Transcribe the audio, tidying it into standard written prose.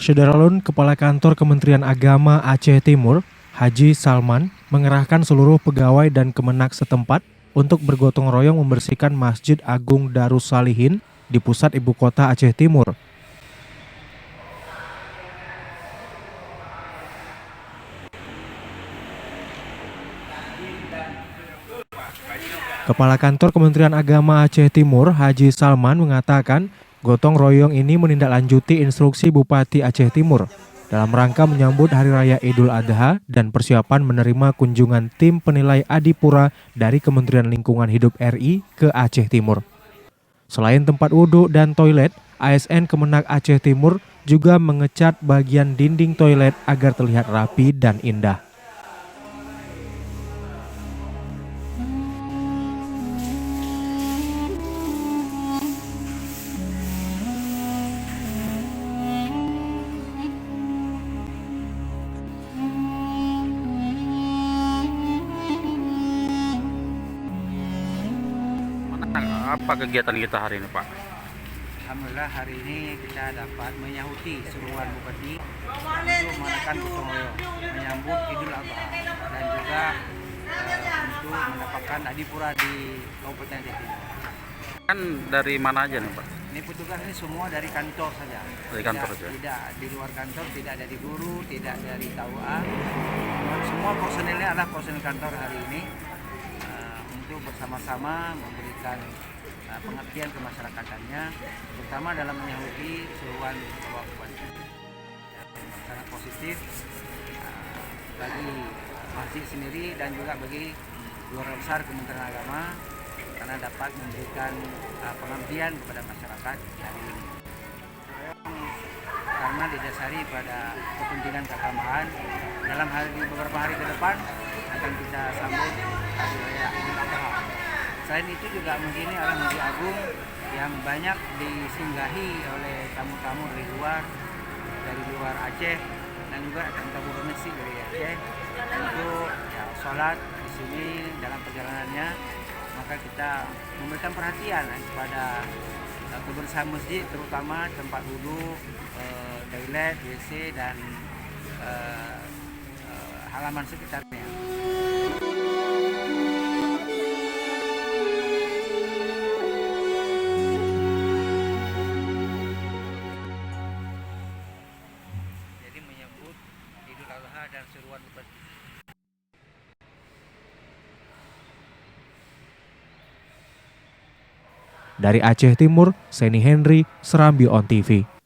Syederalun, Kepala Kantor Kementerian Agama Aceh Timur, Haji Salman, mengerahkan seluruh pegawai dan kemenak setempat untuk bergotong royong membersihkan Masjid Agung Darussalihin di pusat ibu kota Aceh Timur. Kepala Kantor Kementerian Agama Aceh Timur, Haji Salman, mengatakan gotong royong ini menindaklanjuti instruksi Bupati Aceh Timur dalam rangka menyambut Hari Raya Idul Adha dan persiapan menerima kunjungan tim penilai Adipura dari Kementerian Lingkungan Hidup RI ke Aceh Timur. Selain tempat wudhu dan toilet, ASN Kemenak Aceh Timur juga mengecat bagian dinding toilet agar terlihat rapi dan indah. Apa kegiatan kita hari ini, Pak? Alhamdulillah hari ini kita dapat menyahuti seruan Bupati untuk mengadakan gotong royong menyambut Idul Adha dan juga untuk mendapatkan Adipura di Kabupaten Aceh Timur. Kan dari mana aja nih, Pak? Ini petugas ini semua dari kantor saja. Dari kantor saja. Tidak di luar kantor, tidak dari guru, tidak dari KUA. Semua personilnya adalah personil kantor hari ini untuk bersama-sama memberikan pengertian ke masyarakat-nya, terutama dalam menyambut seruan Bapak Bupati. Sangat positif bagi masjid sendiri dan juga bagi keluarga besar Kementerian Agama karena dapat memberikan pengabdian kepada masyarakat hari ini. Karena didasari pada kepentingan keagamaan, dalam beberapa hari ke depan akan kita sambut Hari Raya Idul Adha. Selain itu juga masjid ini adalah masjid agung yang banyak disinggahi oleh tamu-tamu dari luar Aceh dan juga tamu-tamu domestik dari Aceh untuk sholat di sini dalam perjalanannya. Maka kita memberikan perhatian kepada kebersihan masjid, terutama tempat wudhu, toilet, WC dan halaman sekitarnya. Menyambut Idul Adha dan seruan Bupati. Dari Aceh Timur, Seni Henry, Serambi On TV.